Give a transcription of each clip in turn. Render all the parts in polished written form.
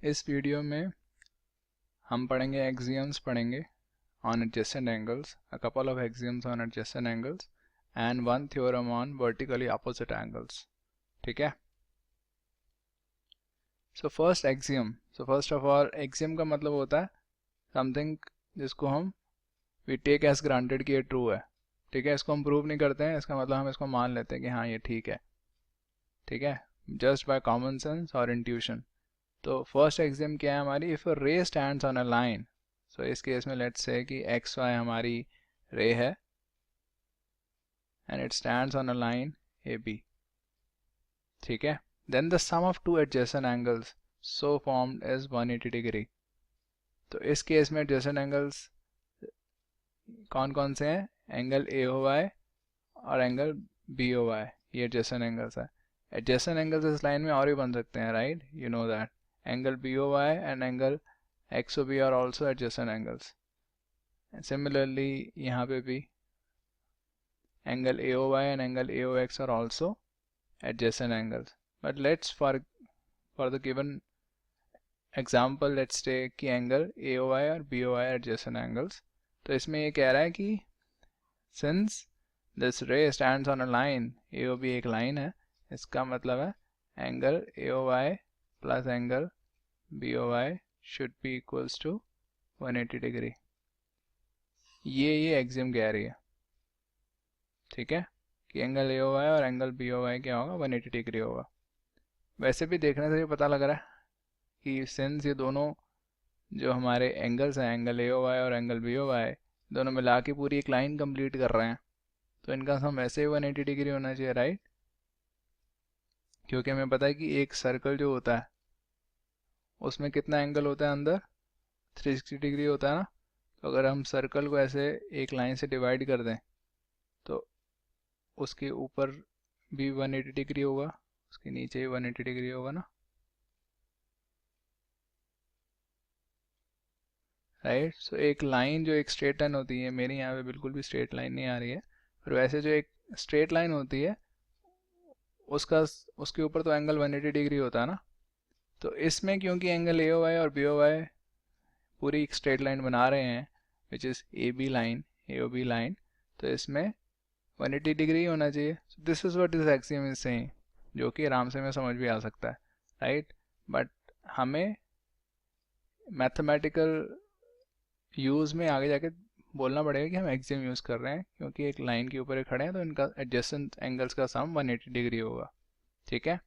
इस वीडियो में हम पढ़ेंगे एक्सियम्स पढ़ेंगे on adjacent angles, a couple of axioms on adjacent angles and one theorem on vertically opposite angles. ठीक है. So first axiom. So first of all axiom का मतलब होता है something जिसको हम we take as granted कि ये true है. ठीक है. इसको हम प्रूव नहीं करते हैं, इसका मतलब हम इसको मान लेते हैं कि हाँ ये ठीक है. ठीक है. Just by common sense or intuition. तो फर्स्ट एग्जाम क्या है हमारी, इफ रे स्टैंड्स ऑन अ लाइन, सो इस केस में लेट्स से कि एक्स वाई हमारी रे है and it stands on a line A B. ठीक है. Then the sum of two adjacent angles so formed as 180 degree. तो इस केस में एडजेसेंट एंगल्स कौन कौन से हैं, एंगल ए ओ वाई और एंगल बी ओ वाई, ये एडजेसेंट एंगल्स है. एडजेसेंट एंगल्स इस लाइन में और भी बन सकते हैं, right, you know that. Angle B O Y and angle XOB are also adjacent angles. And similarly, यहाँ पे भी angle AOY and angle AOX are also adjacent angles. But let's for the given example, let's take कि angle AOY और BOY are adjacent angles. तो इसमें ये कह रहा है कि since this ray stands on a line, AOB एक line है, इसका मतलब है angle AOY plus angle BOY should be equals to 180 degree. ये एक्सियम कह रही है. ठीक है, कि एंगल ए ओ वाई और एंगल बी ओ वाई क्या होगा, 180 डिग्री होगा. वैसे भी देखने से ये पता लग रहा है कि सिंस ये दोनों जो हमारे एंगल्स हैं, एंगल ए ओ वाई और एंगल बी ओ वाई, दोनों मिला के पूरी एक लाइन कंप्लीट कर रहे हैं, तो इनका सम वैसे ही 180 डिग्री होना चाहिए, राइट. क्योंकि हमें पता है कि एक सर्कल जो होता है उसमें कितना एंगल होता है अंदर, 360 डिग्री होता है ना. तो अगर हम सर्कल को ऐसे एक लाइन से डिवाइड कर दें तो उसके ऊपर भी 180 डिग्री होगा, उसके नीचे भी 180 डिग्री होगा ना, राइट. सो एक लाइन जो एक स्ट्रेट लाइन होती है, मेरे यहाँ पे बिल्कुल भी स्ट्रेट लाइन नहीं आ रही है, पर वैसे जो एक स्ट्रेट लाइन होती है उसका उसके ऊपर तो एंगल 180 डिग्री होता है ना. तो इसमें क्योंकि एंगल ए ओ वाई और बी ओ वाई पूरी एक स्ट्रेट लाइन बना रहे हैं which is A B line, A O B line, तो इसमें 180 डिग्री होना चाहिए. This is what this axiom is saying, जो कि आराम से में समझ भी आ सकता है, राइट. बट हमें मैथमेटिकल यूज़ में आगे जाके बोलना पड़ेगा कि हम एक्सियम यूज़ कर रहे हैं, क्योंकि एक लाइन के ऊपर खड़े हैं तो इनका एडजेसेंट एंगल्स का सम 180 डिग्री होगा. ठीक है.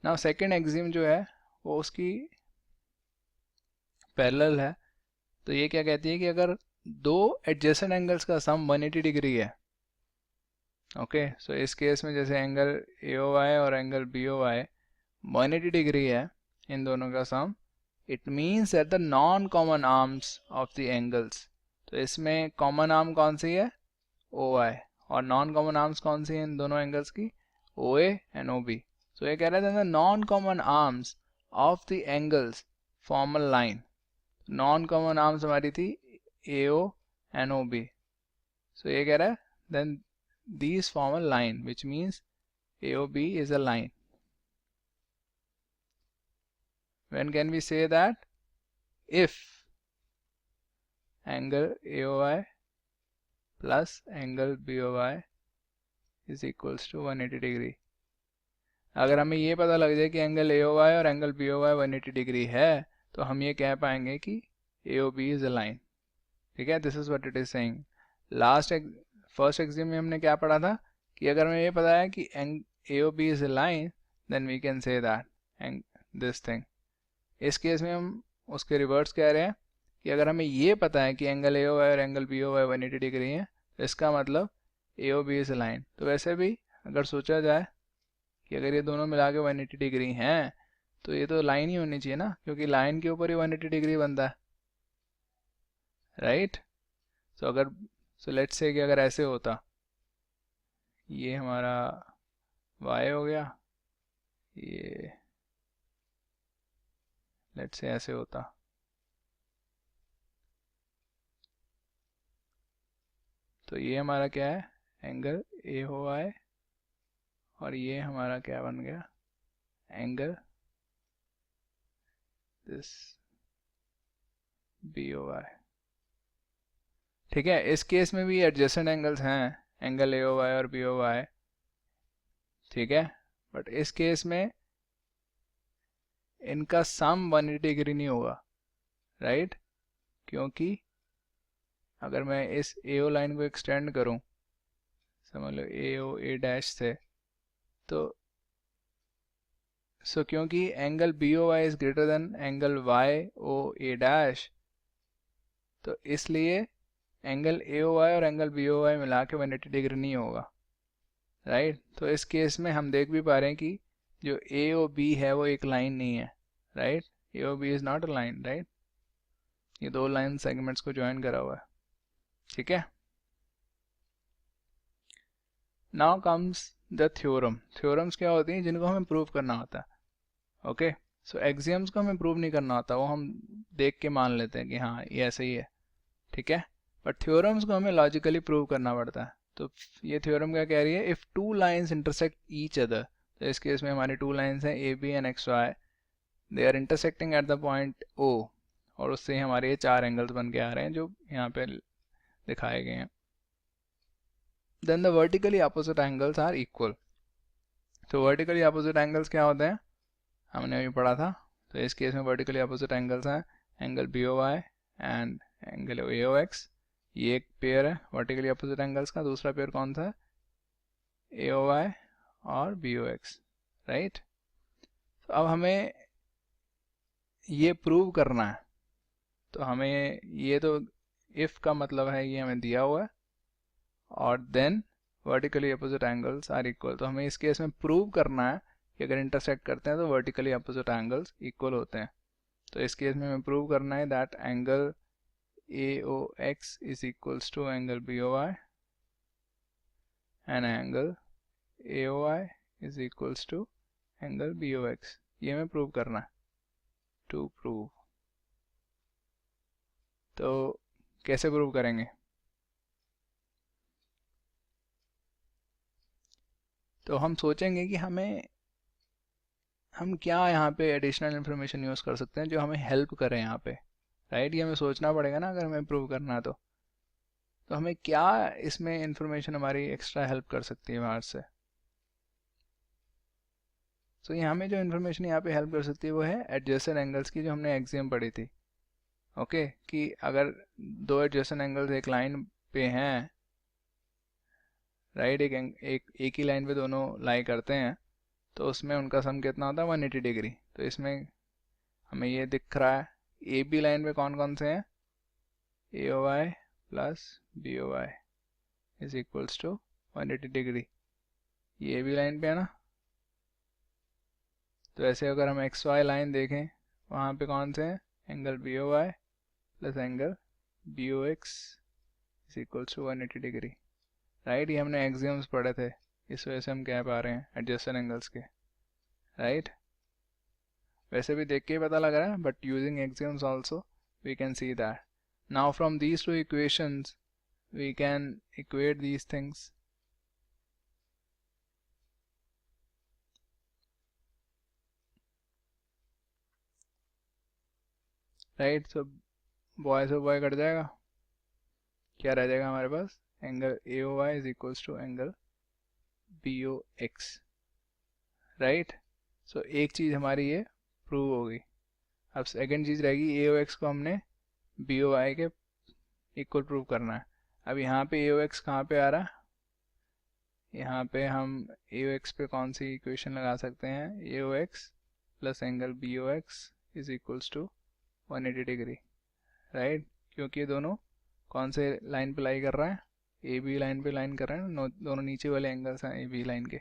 नाउ सेकंड एक्सियम जो है वो उसकी पैरेलल है. तो ये क्या कहती है कि अगर दो एडजेसेंट एंगल्स का सम 180 डिग्री है, ओके, सो इस केस में जैसे एंगल ए ओ वाई और angle B O Y 180 degree है, इन दोनों का sum, it means that the non common arms of the angles, तो इसमें कॉमन आर्म कौन सी है, ओ आई, और नॉन कॉमन आर्म्स कौन सी हैं इन दोनों एंगल्स की, ओ ए एंड ओ बी. सो ये कह रहे थे the non common arms of the angles form a line. Non common arms हमारी थी ए ओ एंड ओ बी. सो ये कह रहा है then these form a line, which means AOB is a line. When can we say that? If angle AOI plus angle BOI is equals to 180 degree. अगर हमें ये पता लग जाए कि एंगल AOI और एंगल BOI 180 डिग्री है, तो हम ये कह पाएंगे कि AOB is a line. ठीक है, this is what it is saying. First exam में हमने क्या पढ़ा था कि अगर हमें ये पता है कि AOB is a line, then we can say that and this thing. इस केस में हम उसके रिवर्स कह रहे हैं कि अगर हमें ये पता है कि एंगल AOI और एंगल BOI 180 डिग्री है, तो इसका मतलब AOB is a line. तो वैसे भी अगर सोचा जाए कि अगर ये दोनों मिला के 180 डिग्री हैं, तो ये तो लाइन ही होनी चाहिए ना, क्योंकि लाइन के ऊपर ही 180 डिग्री बनता है, राइट. सो अगर लेट्स से कि अगर ऐसे होता, ये हमारा y हो गया, ये लेट्स से ऐसे होता, तो ये हमारा क्या है, एंगल ए हो आई, और ये हमारा क्या बन गया, एंगल दिस BOI। ठीक है, इस केस में भी एडजेसेंट एंगल्स हैं, एंगल AOY और BOY। ठीक है, बट इस केस में इनका सम 180 डिग्री नहीं होगा, राइट? क्योंकि अगर मैं इस AO लाइन को एक्सटेंड करूं, समझ लो AO A डैश से, तो क्योंकि angle BOY is greater than angle YOA dash, तो इसलिए एंगल AOY और एंगल BOY मिला के 180 डिग्री नहीं होगा, राइट? तो इस केस में हम देख भी पा रहे हैं कि जो AOB है वो एक लाइन नहीं है, right? AOB is not a line, right? ये दो लाइन सेगमेंट्स को ज्वाइन करा हुआ है। ठीक है, now comes the theorem. Theorems क्या होती हैं? जिनको हमें प्रूव करना होता है। ओके, सो एक्सियम्स को हमें प्रूव नहीं करना होता, वो हम देख के मान लेते हैं कि हाँ ये ऐसे ही है। ठीक है, बट थ्योरम्स को हमें लॉजिकली प्रूव करना पड़ता है। तो ये थ्योरम क्या कह रही है? If two lines intersect each other, तो इस केस में हमारी टू लाइंस हैं AB and XY, they are intersecting at the point O, और उससे हमारे ये चार एंगल्स बन के आ रहे हैं जो यहाँ पे दिखाए गए हैं। Then the vertically opposite angles are equal. तो वर्टिकली अपोजिट एंगल्स क्या होते हैं? हमने अभी पढ़ा था। तो इस केस में वर्टिकली अपोजिट एंगल्स हैं angle BOY and angle AOX। ये एक पेयर है वर्टिकली अपोजिट एंगल्स का। दूसरा पेयर कौन सा है? AOY और BOX, राइट? तो अब हमें ये प्रूव करना है, तो हमें ये तो इफ़ का मतलब है ये हमें दिया हुआ है, और then vertically opposite angles are equal. तो हमें इस केस में प्रूव करना है कि अगर इंटरसेक्ट करते हैं तो वर्टिकली अपोजिट एंगल्स इक्वल होते हैं। तो इस केस में हमें प्रूव करना है that angle AOX is equals to angle BOI and angle AOI is equals to angle BOX। ये हमें प्रूव करना है, टू प्रूव। तो कैसे प्रूव करेंगे? तो हम सोचेंगे कि हम क्या यहाँ पे एडिशनल इन्फॉर्मेशन यूज़ कर सकते हैं जो हमें हेल्प करे यहाँ पे, राइट? ये हमें सोचना पड़ेगा ना अगर हमें प्रूव करना है तो हमें क्या इसमें इंफॉर्मेशन हमारी एक्स्ट्रा हेल्प कर सकती है बाहर से। तो यहाँ में जो इन्फॉर्मेशन यहाँ पे हेल्प कर सकती है वो है एडजेसेंट एंगल्स की, जो हमने एक्सियम पढ़ी थी। ओके, कि अगर दो एडजेसेंट एंगल्स एक लाइन पे हैं, राइट, एक ही लाइन पे दोनों लाई करते हैं, तो उसमें उनका सम कितना होता है? 180 डिग्री। तो इसमें हमें ये दिख रहा है AB लाइन पे कौन कौन से हैं? AOI plus BOI is equals to 180 degree. ये AB लाइन पे है ना? तो ऐसे अगर हम XY लाइन देखें, वहाँ पे कौन से हैं? Angle BOI plus angle BOX is equals to 180 degree, right? ये हमने एक्सियम्स पढ़े थे, इस वजह से हम कह पा रहे हैं एडजेसेंट एंगल्स के, राइट? वैसे भी देख के ही पता लग रहा है, but using axioms also we can see that. Now from these two equations we can equate these things, right? so बॉय से बॉय कट जाएगा, क्या रह जाएगा हमारे पास? Angle AOY is equals to angle BOX, right? So एक चीज़ हमारी ये प्रूव होगी। अब सेकंड चीज़ रहेगी, AOX को हमने BOI के इक्वल प्रूव करना है। अब यहाँ पे AOX कहाँ पे आ रहा है? यहाँ पे हम AOX पे कौन सी इक्वेशन लगा सकते हैं? AOX plus angle BOX is equals to 180 degree, right? क्योंकि ये दोनों कौन से लाइन पे लाई कर रहा है? AB लाइन पे लाइन कर रहे हैं, दोनों नीचे वाले एंगल्स हैं AB लाइन के।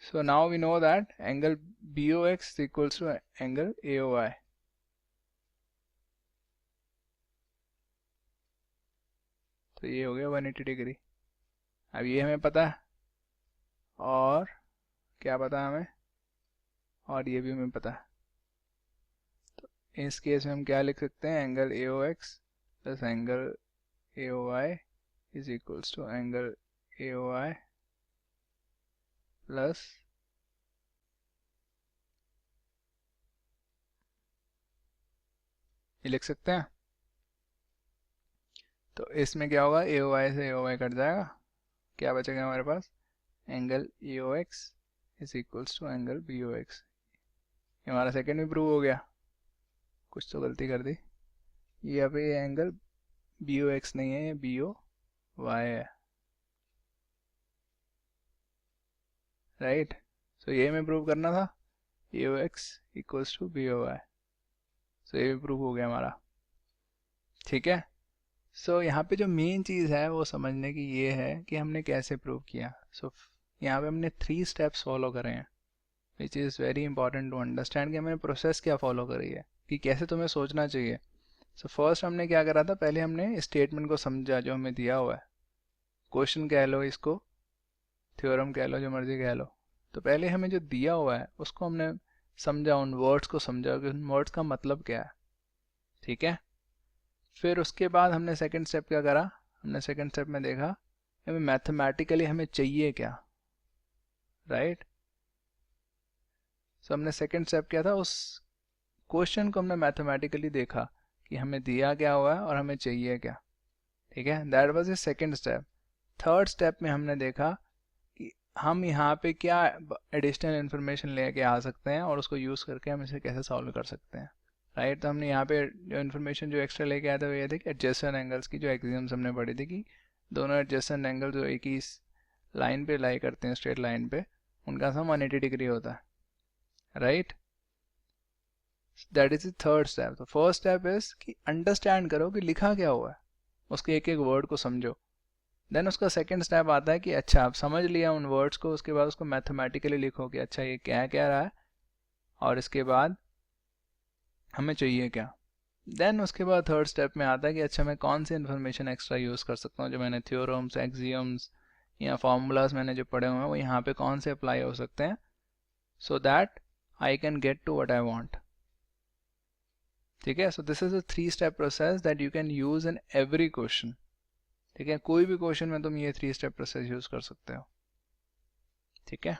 So now we know that angle BOX is equals to angle AOI. तो ये हो गया 180 डिग्री। अब ये हमें पता है, और क्या पता है हमें? और ये भी हमें पता है। तो इस केस में हम क्या लिख सकते हैं? Angle AOX plus angle AOI is equals to angle AOI plus ये लिख सकते हैं। तो इसमें क्या होगा, ए ओ वाई से ए ओ वाई कट जाएगा, क्या बचेगा हमारे पास, angle E O X is equals to angle B O X. ये हमारा सेकेंड भी प्रूव हो गया, कुछ तो गलती कर दी, ये अभी एंगल बी ओ एक्स नहीं है, ये बी ओ वाई है, राइट। सो ये हमें प्रूव करना था, A O X equals to B O Y. So ये भी प्रूव हो गया हमारा, ठीक है। सो यहाँ पे जो मेन चीज़ है वो समझने की ये है कि हमने कैसे प्रूव किया। सो यहाँ पे हमने 3 स्टेप्स फॉलो करे हैं, which is very important to understand कि हमने प्रोसेस क्या फॉलो करी है, कि कैसे तुम्हें सोचना चाहिए। सो फर्स्ट हमने क्या करा था, पहले हमने स्टेटमेंट को समझा जो हमें दिया हुआ है, क्वेश्चन कह लो इसको, थ्योरम कह लो, जो मर्जी कह लो। तो पहले हमें जो दिया हुआ है उसको हमने समझा, उन वर्ड्स को समझा कि उन वर्ड्स का मतलब क्या है, ठीक है। फिर उसके बाद हमने सेकंड स्टेप क्या करा, हमने सेकंड स्टेप में देखा हमें मैथमेटिकली हमें चाहिए क्या, राइट। सो हमने सेकंड स्टेप क्या था, उस क्वेश्चन को हमने मैथमेटिकली देखा कि हमें दिया क्या हुआ है और हमें चाहिए क्या, ठीक है। That was the second step. Third step में हमने देखा कि हम यहाँ पे क्या एडिशनल इन्फॉर्मेशन लेके आ सकते हैं और उसको यूज़ करके हम इसे कैसे सॉल्व कर सकते हैं, राइट। तो हमने यहाँ पे जो इन्फॉर्मेशन जो एक्स्ट्रा लेके आया था वो ये थे कि एडजेसेंट एंगल्स की जो एक्सियम्स हमने पढ़ी थी कि दोनों एडजेसेंट एंगल जो एक ही लाइन पे लाई करते हैं, स्ट्रेट लाइन पे, उनका सम 180 डिग्री होता है, right. That is the third step. तो फर्स्ट स्टेप इज कि अंडरस्टैंड करो कि लिखा क्या हुआ है, उसके एक एक वर्ड को समझो। देन उसका सेकंड स्टेप आता है कि अच्छा आप समझ लिया उन वर्ड्स को, उसके बाद उसको मैथमेटिकली लिखो कि अच्छा ये क्या कह रहा है और इसके बाद हमें चाहिए क्या। देन उसके बाद थर्ड स्टेप में आता है कि अच्छा मैं कौन सी इन्फॉर्मेशन एक्स्ट्रा यूज़ कर सकता हूँ, जो मैंने थ्योरम्स, एक्सियम्स या फार्मूलाज मैंने जो पढ़े हुए हैं वो यहाँ पे कौन से अप्लाई हो सकते हैं, so that I can get to what I want, ठीक है। So this is a 3 step process that you can use in every question, ठीक है। कोई भी क्वेश्चन में तुम ये 3 स्टेप प्रोसेस यूज कर सकते हो, ठीक है।